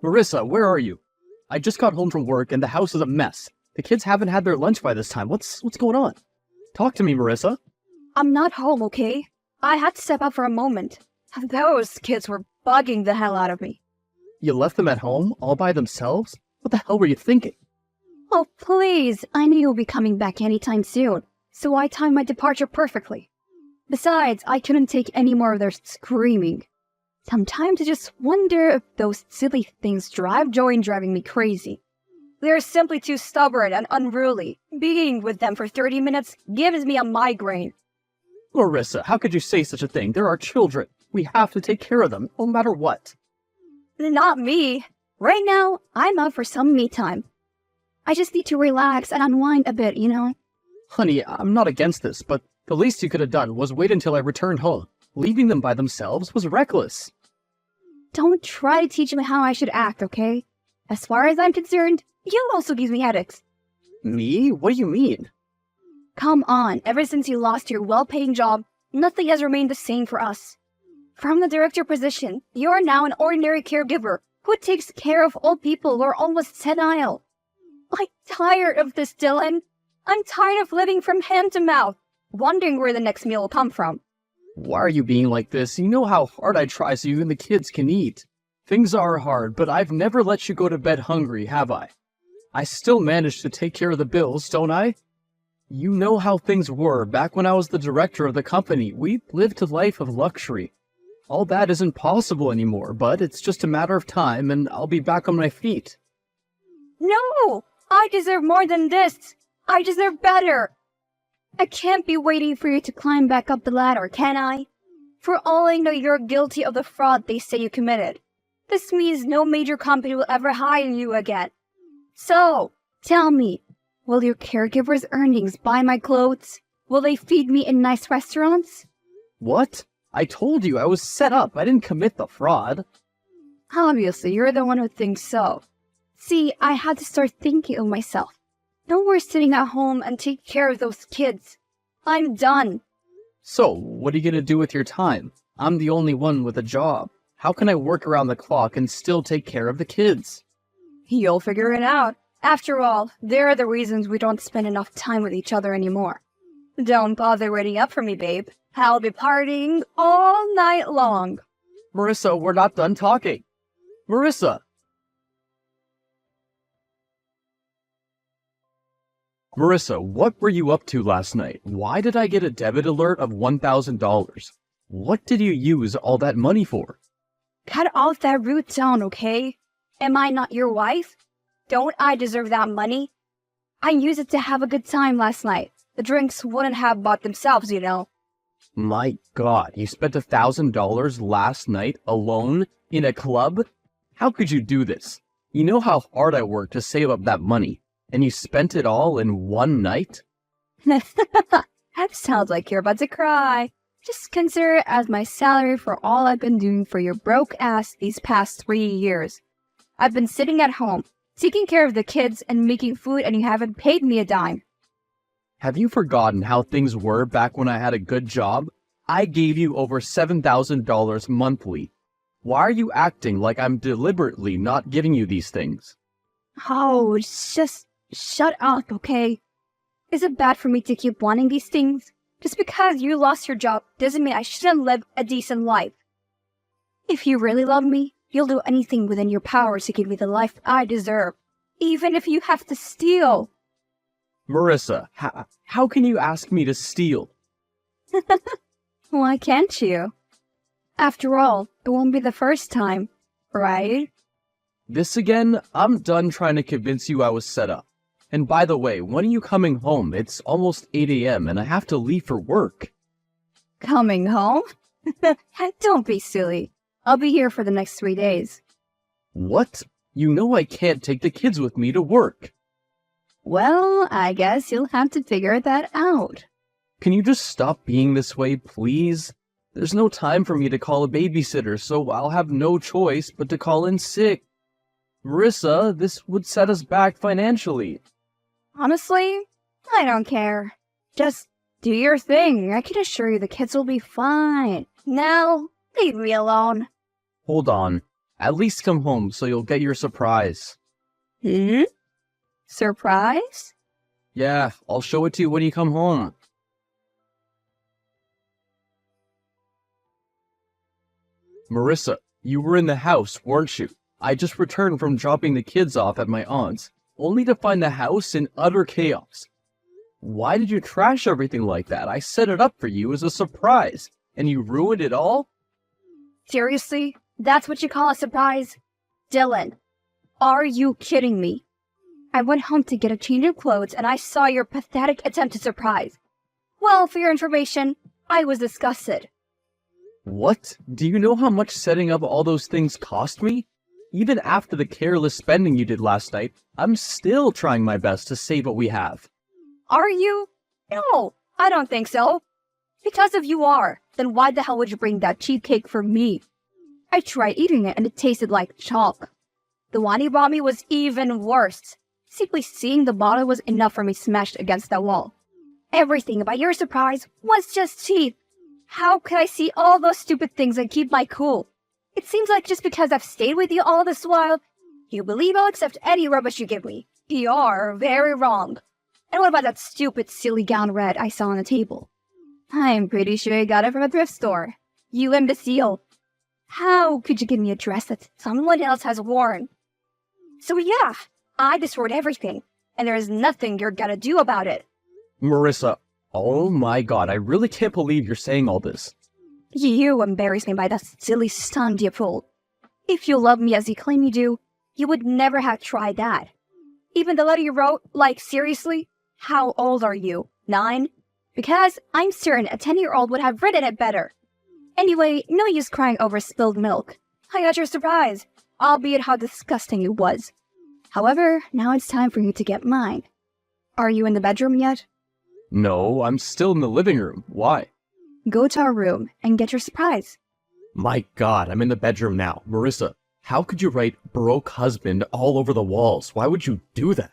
Marissa, where are you? I just got home from work and the house is a mess. The kids haven't had their lunch by this time. What's going on? Talk to me, Marissa. I'm not home, okay? I had to step out for a moment. Those kids were bugging the hell out of me. You left them at home, all by themselves? What the hell were you thinking? Oh, please. I knew you'll be coming back anytime soon, so I timed my departure perfectly. Besides, I couldn't take any more of their screaming. Sometimes I just wonder if those silly things drive Joey and driving me crazy. They're simply too stubborn and unruly. Being with them for 30 minutes gives me a migraine. Marissa, how could you say such a thing? They're our children. We have to take care of them, no matter what. Not me. Right now, I'm out for some me time. I just need to relax and unwind a bit, you know? Honey, I'm not against this, but the least you could have done was wait until I returned home. Leaving them by themselves was reckless. Don't try to teach me how I should act, okay? As far as I'm concerned, you also give me headaches. Me? What do you mean? Come on, ever since you lost your well-paying job, nothing has remained the same for us. From the director position, you are now an ordinary caregiver who takes care of old people who are almost senile. I'm tired of this, Dylan. I'm tired of living from hand to mouth, wondering where the next meal will come from. Why are you being like this? You know how hard I try so you and the kids can eat. Things are hard, but I've never let you go to bed hungry, have I? I still manage to take care of the bills, don't I? You know how things were back when I was the director of the company. We lived a life of luxury. All that isn't possible anymore, but it's just a matter of time and I'll be back on my feet. No! I deserve more than this! I deserve better! I can't be waiting for you to climb back up the ladder, can I? For all I know, you're guilty of the fraud they say you committed. This means no major company will ever hire you again. So, tell me, will your caregiver's earnings buy my clothes? Will they feed me in nice restaurants? What? I told you I was set up. I didn't commit the fraud. Obviously, you're the one who thinks so. See, I had to start thinking of myself. No more sitting at home and take care of those kids. I'm done. So, what are you gonna do with your time? I'm the only one with a job. How can I work around the clock and still take care of the kids? You'll figure it out. After all, there are the reasons we don't spend enough time with each other anymore. Don't bother waiting up for me, babe. I'll be partying all night long. Marissa, we're not done talking. Marissa! Marissa, what were you up to last night? Why did I get a debit alert of $1,000? What did you use all that money for? Cut off that rude tone, okay? Am I not your wife? Don't I deserve that money? I used it to have a good time last night. The drinks wouldn't have bought themselves, you know. My God, you spent $1,000 last night alone in a club? How could you do this? You know how hard I worked to save up that money, and you spent it all in one night? That sounds like you're about to cry. Just consider it as my salary for all I've been doing for your broke ass these past 3 years. I've been sitting at home, taking care of the kids and making food, and you haven't paid me a dime. Have you forgotten how things were back when I had a good job? I gave you over $7,000 monthly. Why are you acting like I'm deliberately not giving you these things? Oh, just shut up, okay? Is it bad for me to keep wanting these things? Just because you lost your job doesn't mean I shouldn't live a decent life. If you really love me, you'll do anything within your power to give me the life I deserve, even if you have to steal. Marissa, how can you ask me to steal? Why can't you? After all, it won't be the first time, right? This again? I'm done trying to convince you I was set up. And by the way, when are you coming home? It's almost 8 a.m. and I have to leave for work. Coming home? Don't be silly. I'll be here for the next 3 days. What? You know I can't take the kids with me to work. Well, I guess you'll have to figure that out. Can you just stop being this way, please? There's no time for me to call a babysitter, so I'll have no choice but to call in sick. Marissa, this would set us back financially. Honestly, I don't care. Just do your thing. I can assure you the kids will be fine. Now, leave me alone. Hold on. At least come home so you'll get your surprise. Hmm? Surprise? Yeah, I'll show it to you when you come home. Marissa, you were in the house, weren't you? I just returned from dropping the kids off at my aunt's, only to find the house in utter chaos. Why did you trash everything like that? I set it up for you as a surprise, and you ruined it all? Seriously? That's what you call a surprise? Dylan, are you kidding me? I went home to get a change of clothes and I saw your pathetic attempt to surprise. Well, for your information, I was disgusted. What? Do you know how much setting up all those things cost me? Even after the careless spending you did last night, I'm still trying my best to save what we have. Are you? No, I don't think so. Because if you are, then why the hell would you bring that cheesecake for me? I tried eating it and it tasted like chalk. The one he brought me was even worse. Simply seeing the bottle was enough for me smashed against the wall. Everything about your surprise was just cheap. How could I see all those stupid things and keep my cool? It seems like just because I've stayed with you all this while, you believe I'll accept any rubbish you give me. You're very wrong. And what about that stupid silly gown red I saw on the table? I'm pretty sure you got it from a thrift store. You imbecile. How could you give me a dress that someone else has worn? So yeah, I destroyed everything, and there is nothing you're gonna do about it. Marissa, oh my god, I really can't believe you're saying all this. You embarrass me by that silly stunt you pulled. If you love me as you claim you do, you would never have tried that. Even the letter you wrote, like seriously? How old are you? 9? Because I'm certain a 10-year-old would have written it better. Anyway, no use crying over spilled milk. I got your surprise, albeit how disgusting it was. However, now it's time for you to get mine. Are you in the bedroom yet? No, I'm still in the living room. Why? Go to our room and get your surprise. My god, I'm in the bedroom now. Marissa, how could you write broke husband all over the walls? Why would you do that?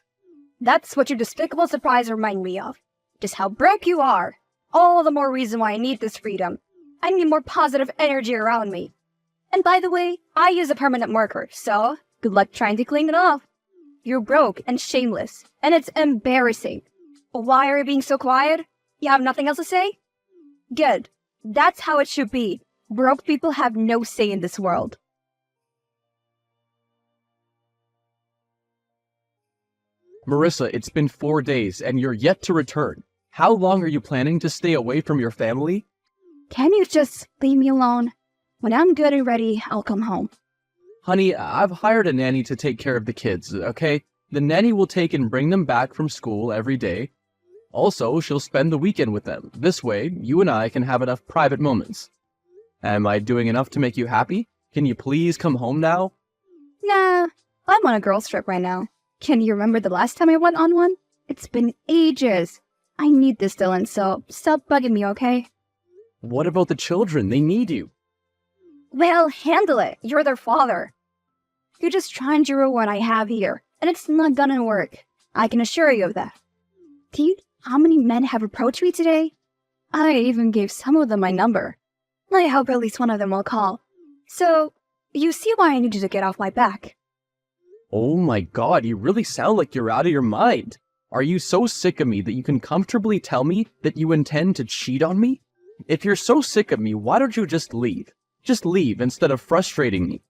That's what your despicable surprise reminded me of. Just how broke you are. All the more reason why I need this freedom. I need more positive energy around me. And by the way, I use a permanent marker, so good luck trying to clean it off. You're broke and shameless, and it's embarrassing. Why are you being so quiet? You have nothing else to say? Good. That's how it should be. Broke people have no say in this world. Marissa, it's been 4 days, and you're yet to return. How long are you planning to stay away from your family? Can you just leave me alone? When I'm good and ready, I'll come home. Honey, I've hired a nanny to take care of the kids, okay? The nanny will take and bring them back from school every day. Also, she'll spend the weekend with them. This way, you and I can have enough private moments. Am I doing enough to make you happy? Can you please come home now? Nah, I'm on a girls' trip right now. Can you remember the last time I went on one? It's been ages. I need this, Dylan, so stop bugging me, okay? What about the children? They need you. Well, handle it. You're their father. You're just trying to ruin what I have here, and it's not gonna work. I can assure you of that. Do you know how many men have approached me today? I even gave some of them my number. I hope at least one of them will call. So, you see why I need you to get off my back. Oh my god, you really sound like you're out of your mind. Are you so sick of me that you can comfortably tell me that you intend to cheat on me? If you're so sick of me, why don't you just leave? Just leave instead of frustrating me.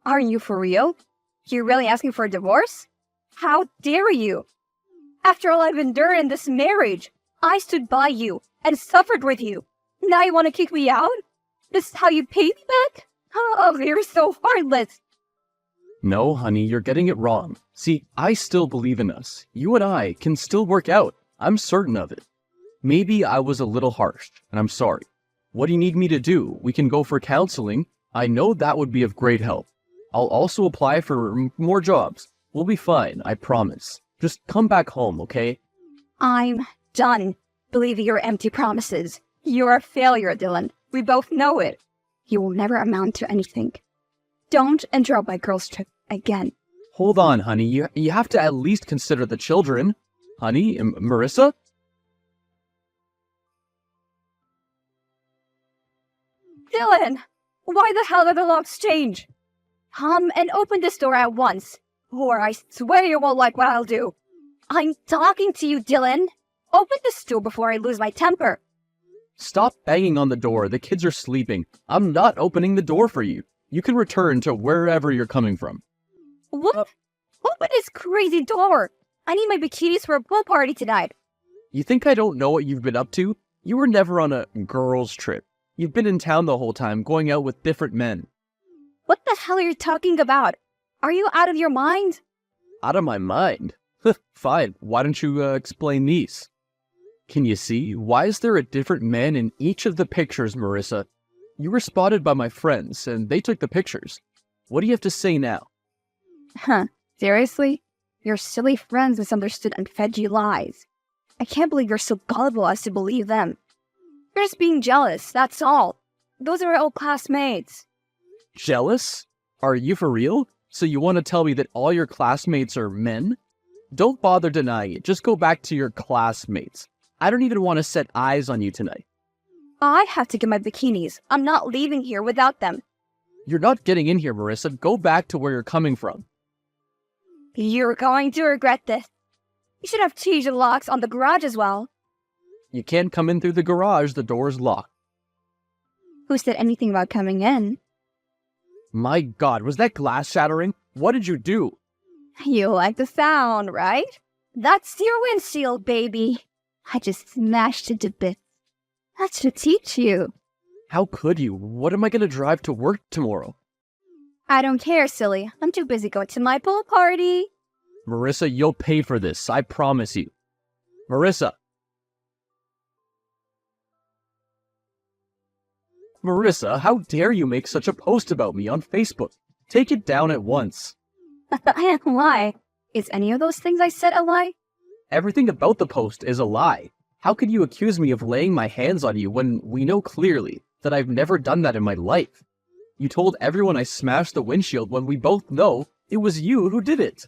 Are you for real? You're really asking for a divorce? How dare you? After all I've endured in this marriage, I stood by you and suffered with you. Now you want to kick me out? This is how you pay me back? Oh, you're so heartless. No, honey, you're getting it wrong. See, I still believe in us. You and I can still work out. I'm certain of it. Maybe I was a little harsh, and I'm sorry. What do you need me to do? We can go for counseling. I know that would be of great help. I'll also apply for more jobs. We'll be fine, I promise. Just come back home, okay? I'm done believing your empty promises. You're a failure, Dylan. We both know it. You will never amount to anything. Don't interrupt my girls' trip again. Hold on, honey. You have to at least consider the children. Honey, Marissa? Dylan! Why the hell did the locks change? Come and open this door at once, or I swear you won't like what I'll do. I'm talking to you, Dylan. Open this door before I lose my temper. Stop banging on the door. The kids are sleeping. I'm not opening the door for you. You can return to wherever you're coming from. What? Open this crazy door. I need my bikinis for a pool party tonight. You think I don't know what you've been up to? You were never on a girls' trip. You've been in town the whole time, going out with different men. What the hell are you talking about? Are you out of your mind? Out of my mind? Fine, why don't you explain these? Can you see? Why is there a different man in each of the pictures, Marissa? You were spotted by my friends, and they took the pictures. What do you have to say now? Huh, seriously? Your silly friends misunderstood and fed you lies. I can't believe you're so gullible as to believe them. You're just being jealous, that's all. Those are our old classmates. Jealous? Are you for real? So you want to tell me that all your classmates are men? Don't bother denying it, just go back to your classmates. I don't even want to set eyes on you tonight. I have to get my bikinis. I'm not leaving here without them. You're not getting in here, Marissa. Go back to where you're coming from. You're going to regret this. You should have changed the locks on the garage as well. You can't come in through the garage, the door's locked. Who said anything about coming in? My God, was that glass shattering? What did you do? You like the sound, right? That's your windshield, baby. I just smashed it to bits. That should teach you. How could you? What am I going to drive to work tomorrow? I don't care, silly. I'm too busy going to my pool party. Marissa, you'll pay for this, I promise you. Marissa! Marissa, how dare you make such a post about me on Facebook? Take it down at once. Why? Is any of those things I said a lie? Everything about the post is a lie. How could you accuse me of laying my hands on you when we know clearly that I've never done that in my life? You told everyone I smashed the windshield when we both know it was you who did it.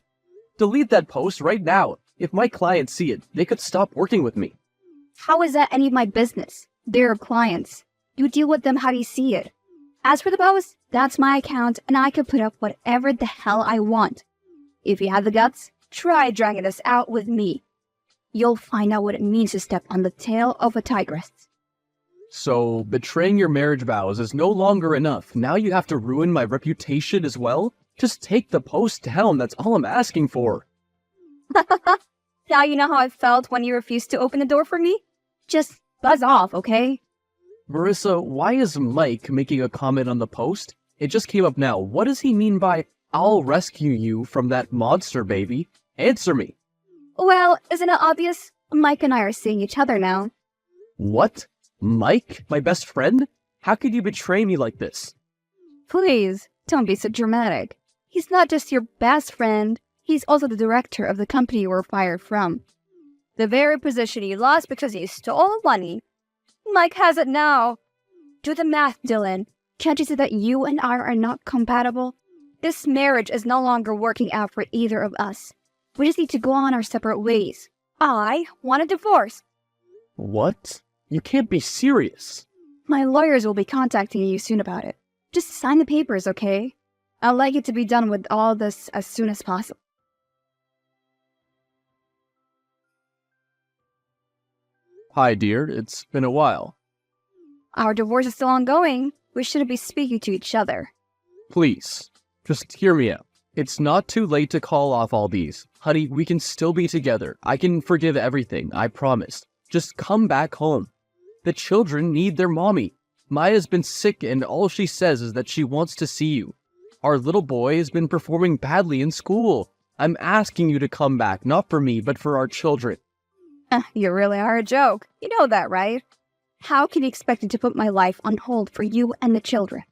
Delete that post right now. If my clients see it, they could stop working with me. How is that any of my business? They're clients. You deal with them how you see it. As for the post, that's my account and I can put up whatever the hell I want. If you have the guts, try dragging this out with me. You'll find out what it means to step on the tail of a tigress. So, betraying your marriage vows is no longer enough. Now you have to ruin my reputation as well? Just take the post down, that's all I'm asking for. Now you know how I felt when you refused to open the door for me? Just buzz off, okay? Marissa, why is Mike making a comment on the post? It just came up now. What does he mean by, I'll rescue you from that monster, baby? Answer me. Well, isn't it obvious? Mike and I are seeing each other now. What? Mike? My best friend? How could you betray me like this? Please, don't be so dramatic. He's not just your best friend, he's also the director of the company you were fired from. The very position you lost because you stole money. Mike has it now. Do the math, Dylan. Can't you see that you and I are not compatible? This marriage is no longer working out for either of us. We just need to go on our separate ways. I want a divorce. What? You can't be serious. My lawyers will be contacting you soon about it. Just sign the papers, okay? I'd like it to be done with all this as soon as possible. Hi, dear. It's been a while. Our divorce is still ongoing. We shouldn't be speaking to each other. Please, just hear me out. It's not too late to call off all these. Honey, we can still be together. I can forgive everything, I promise. Just come back home. The children need their mommy. Maya's been sick and all she says is that she wants to see you. Our little boy has been performing badly in school. I'm asking you to come back, not for me, but for our children. You really are a joke. You know that, right? How can you expect me to put my life on hold for you and the children?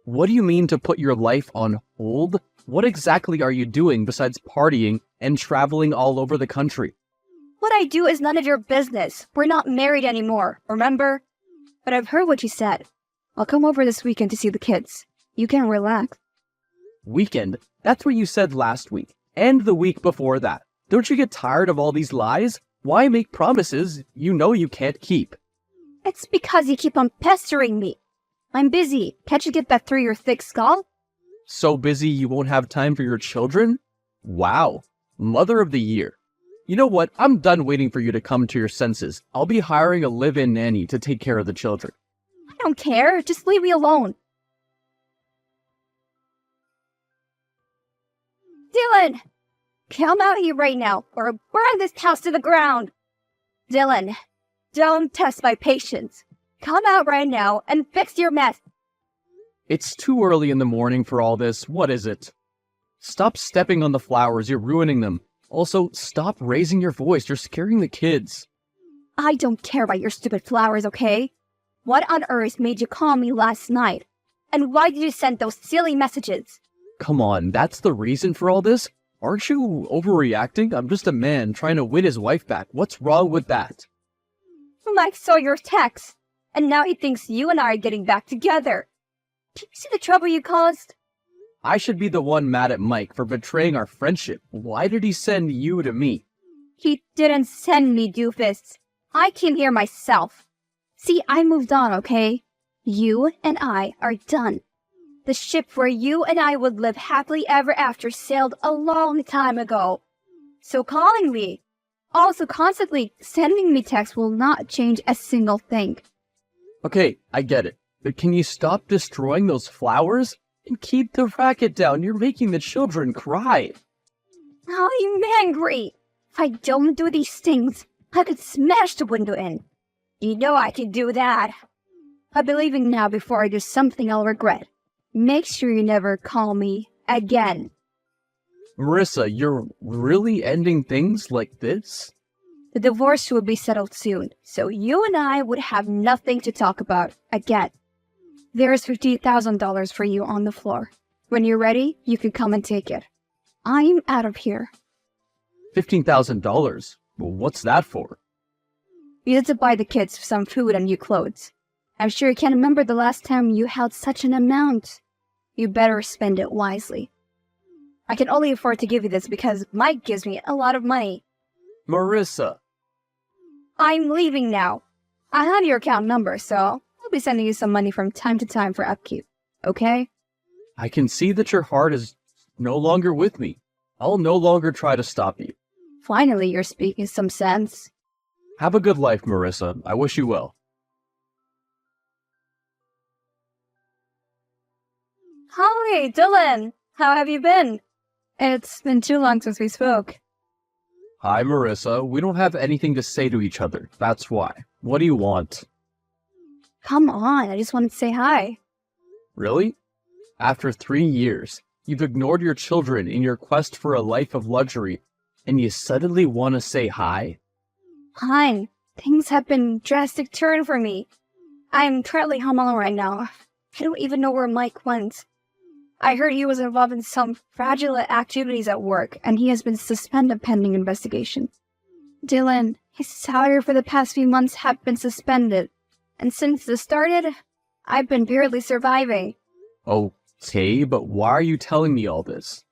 What do you mean to put your life on hold? What exactly are you doing besides partying and traveling all over the country? What I do is none of your business. We're not married anymore, remember? But I've heard what you said. I'll come over this weekend to see the kids. You can relax. Weekend? That's what you said last week. And the week before that. Don't you get tired of all these lies? Why make promises you know you can't keep? It's because you keep on pestering me. I'm busy. Can't you get that through your thick skull? So busy you won't have time for your children? Wow. Mother of the Year. You know what? I'm done waiting for you to come to your senses. I'll be hiring a live-in nanny to take care of the children. I don't care. Just leave me alone. Dylan! Come out here right now, or burn this house to the ground! Dylan, don't test my patience. Come out right now and fix your mess. It's too early in the morning for all this. What is it? Stop stepping on the flowers. You're ruining them. Also, stop raising your voice. You're scaring the kids. I don't care about your stupid flowers, okay? What on earth made you call me last night? And why did you send those silly messages? Come on, that's the reason for all this? Aren't you overreacting? I'm just a man trying to win his wife back. What's wrong with that? Mike saw your text, and now he thinks you and I are getting back together. Do you see the trouble you caused? I should be the one mad at Mike for betraying our friendship. Why did he send you to me? He didn't send me, doofus. I came here myself. See, I moved on, okay? You and I are done. The ship where you and I would live happily ever after sailed a long time ago. So calling me, also constantly sending me texts will not change a single thing. Okay, I get it. But can you stop destroying those flowers? And keep the racket down. You're making the children cry. I'm angry. If I don't do these things, I could smash the window in. You know I can do that. I'll be leaving now before I do something I'll regret. Make sure you never call me again. Marissa, you're really ending things like this? The divorce will be settled soon, so you and I would have nothing to talk about again. There's $50,000 for you on the floor. When you're ready, you can come and take it. I'm out of here. $15,000? Well, what's that for? You had to buy the kids some food and new clothes. I'm sure you can't remember the last time you held such an amount. You better spend it wisely. I can only afford to give you this because Mike gives me a lot of money. Marissa. I'm leaving now. I have your account number, so I'll be sending you some money from time to time for upkeep. Okay? I can see that your heart is no longer with me. I'll no longer try to stop you. Finally, you're speaking some sense. Have a good life, Marissa. I wish you well. Hi, Dylan. How have you been? It's been too long since we spoke. Hi, Marissa. We don't have anything to say to each other. That's why. What do you want? Come on, I just wanted to say hi. Really? After 3 years, you've ignored your children in your quest for a life of luxury, and you suddenly want to say hi? Hi, things have been drastic turn for me. I'm currently home alone right now. I don't even know where Mike went. I heard he was involved in some fraudulent activities at work, and he has been suspended pending investigation. Dylan, his salary for the past few months have been suspended, and since this started, I've been barely surviving. Okay, but why are you telling me all this?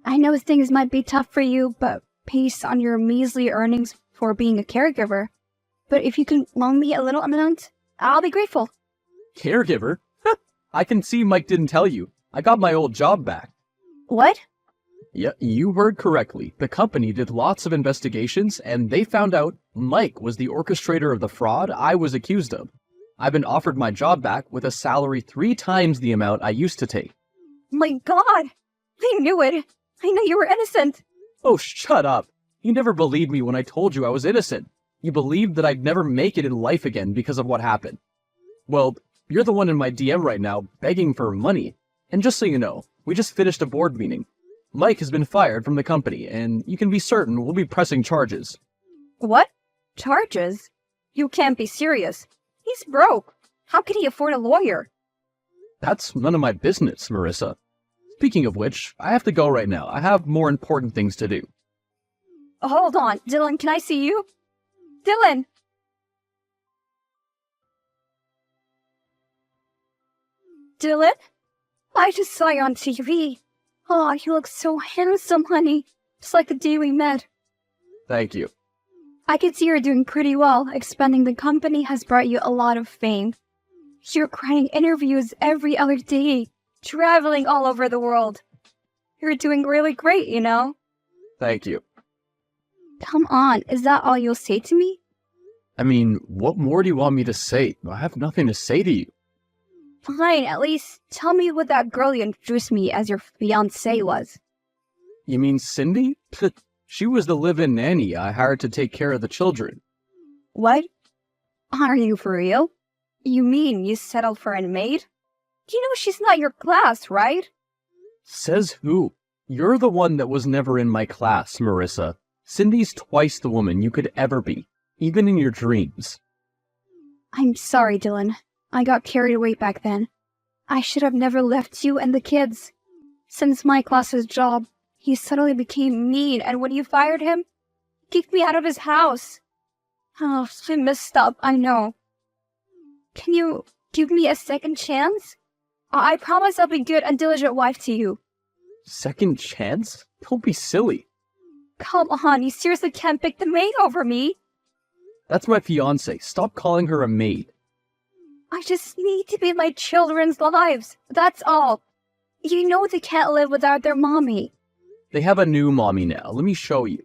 I know things might be tough for you, but based on your measly earnings for being a caregiver, but if you can loan me a little amount, I'll be grateful. Caregiver? I can see Mike didn't tell you. I got my old job back. What? Yeah, you heard correctly. The company did lots of investigations, and they found out Mike was the orchestrator of the fraud I was accused of. I've been offered my job back with a salary 3 times the amount I used to take. My God! I knew it! I knew you were innocent! Oh, shut up! You never believed me when I told you I was innocent. You believed that I'd never make it in life again because of what happened. Well, you're the one in my DM right now begging for money. And just so you know, we just finished a board meeting. Mike has been fired from the company, and you can be certain we'll be pressing charges. What? Charges? You can't be serious. He's broke. How could he afford a lawyer? That's none of my business, Marissa. Speaking of which, I have to go right now. I have more important things to do. Hold on, Dylan, can I see you? Dylan! Dylan? I just saw you on TV. Oh, you look so handsome, honey. Just like the day we met. Thank you. I can see you're doing pretty well. Expanding the company has brought you a lot of fame. You're granting interviews every other day. traveling all over the world. You're doing really great, you know? Thank you. Come on, is that all you'll say to me? I mean, what more do you want me to say? I have nothing to say to you. Fine, at least tell me what that girl you introduced me as your fiancée was. You mean Cindy? She was the live-in nanny I hired to take care of the children. What? Are you for real? You mean you settled for a maid? You know she's not your class, right? Says who? You're the one that was never in my class, Marissa. Cindy's twice the woman you could ever be, even in your dreams. I'm sorry, Dylan. I got carried away back then. I should have never left you and the kids. Since my class's job, he suddenly became mean, and when you fired him, he kicked me out of his house. Oh, I messed up, I know. Can you give me a second chance? I promise I'll be a good and diligent wife to you. Second chance? Don't be silly. Come on, you seriously can't pick the maid over me. That's my fiancée. Stop calling her a maid. I just need to be in my children's lives, that's all. You know they can't live without their mommy. They have a new mommy now. Let me show you.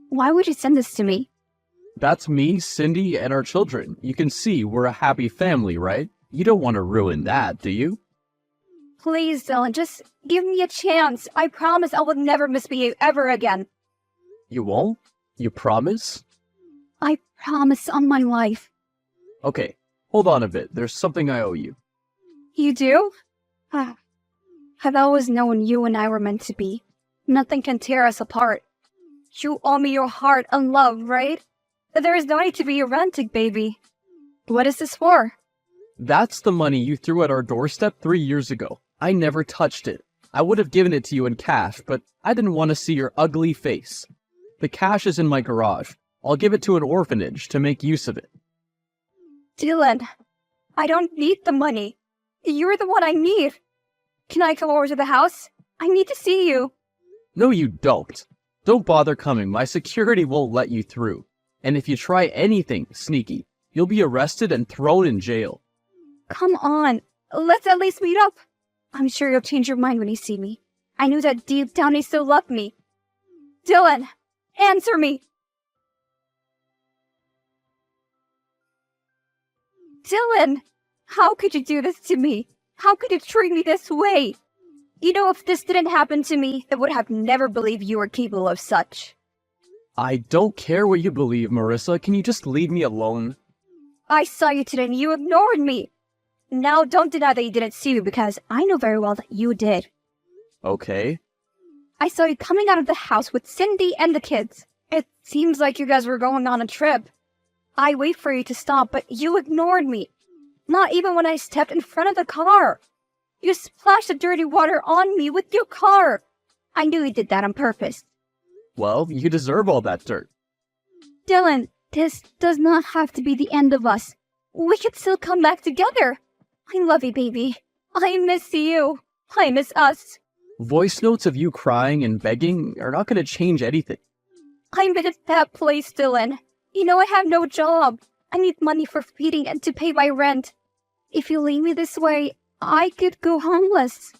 Why would you send this to me? That's me, Cindy, and our children. You can see we're a happy family, right? You don't want to ruin that, do you? Please, Dylan, just give me a chance. I promise I will never misbehave ever again. You won't? You promise? I promise on my life. Okay, hold on a bit. There's something I owe you. You do? I've always known you and I were meant to be. Nothing can tear us apart. You owe me your heart and love, right? There is no need to be romantic, baby. What is this for? That's the money you threw at our doorstep 3 years ago. I never touched it. I would have given it to you in cash, but I didn't want to see your ugly face. The cash is in my garage. I'll give it to an orphanage to make use of it. Dylan, I don't need the money. You're the one I need. Can I come over to the house? I need to see you. No, you don't. Don't bother coming. My security won't let you through. And if you try anything sneaky, you'll be arrested and thrown in jail. Come on, let's at least meet up. I'm sure you'll change your mind when you see me. I knew that deep down you still loved me. Dylan, answer me. Dylan, how could you do this to me? How could you treat me this way? You know, if this didn't happen to me, I would have never believed you were capable of such. I don't care what you believe, Marissa. Can you just leave me alone? I saw you today and you ignored me. Now don't deny that you didn't see me because I know very well that you did. Okay. I saw you coming out of the house with Cindy and the kids. It seems like you guys were going on a trip. I waited for you to stop, but you ignored me. Not even when I stepped in front of the car. You splashed the dirty water on me with your car. I knew you did that on purpose. Well, you deserve all that dirt. Dylan, this does not have to be the end of us. We could still come back together. I love you, baby. I miss you. I miss us. Voice notes of you crying and begging are not going to change anything. I'm in a bad place, Dylan. You know I have no job. I need money for feeding and to pay my rent. If you leave me this way, I could go homeless.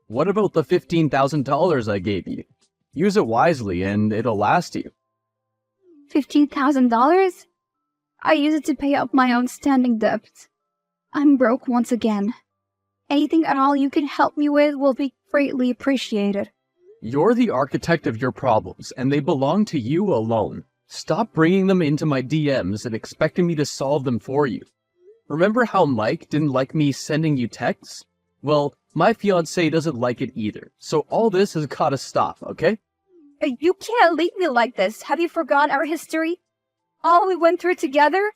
What about the $15,000 I gave you? Use it wisely and it'll last you. $15,000? I use it to pay up my outstanding debts. I'm broke once again. Anything at all you can help me with will be greatly appreciated. You're the architect of your problems, and they belong to you alone. Stop bringing them into my DMs and expecting me to solve them for you. Remember how Mike didn't like me sending you texts? Well, my fiancé doesn't like it either, so all this has gotta stop, okay? You can't leave me like this. Have you forgotten our history? All we went through together?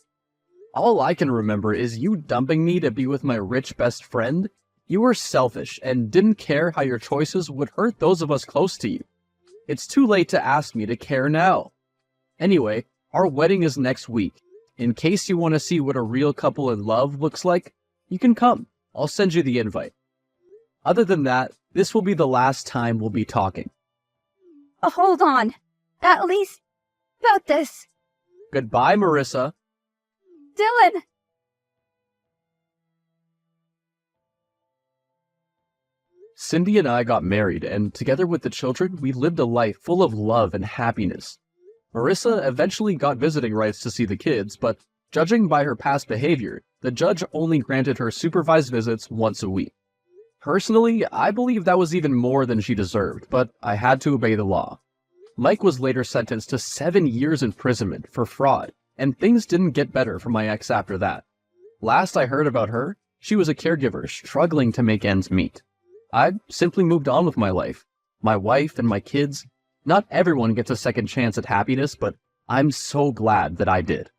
All I can remember is you dumping me to be with my rich best friend. You were selfish and didn't care how your choices would hurt those of us close to you. It's too late to ask me to care now. Anyway, our wedding is next week. In case you want to see what a real couple in love looks like, you can come. I'll send you the invite. Other than that, this will be the last time we'll be talking. Hold on. At least about this. Goodbye, Marissa. Dylan! Cindy and I got married, and together with the children, we lived a life full of love and happiness. Marissa eventually got visiting rights to see the kids, but judging by her past behavior, the judge only granted her supervised visits once a week. Personally, I believe that was even more than she deserved, but I had to obey the law. Mike was later sentenced to 7 years imprisonment for fraud, and things didn't get better for my ex after that. Last I heard about her, she was a caregiver struggling to make ends meet. I simply moved on with my life, my wife and my kids. Not everyone gets a second chance at happiness, but I'm so glad that I did.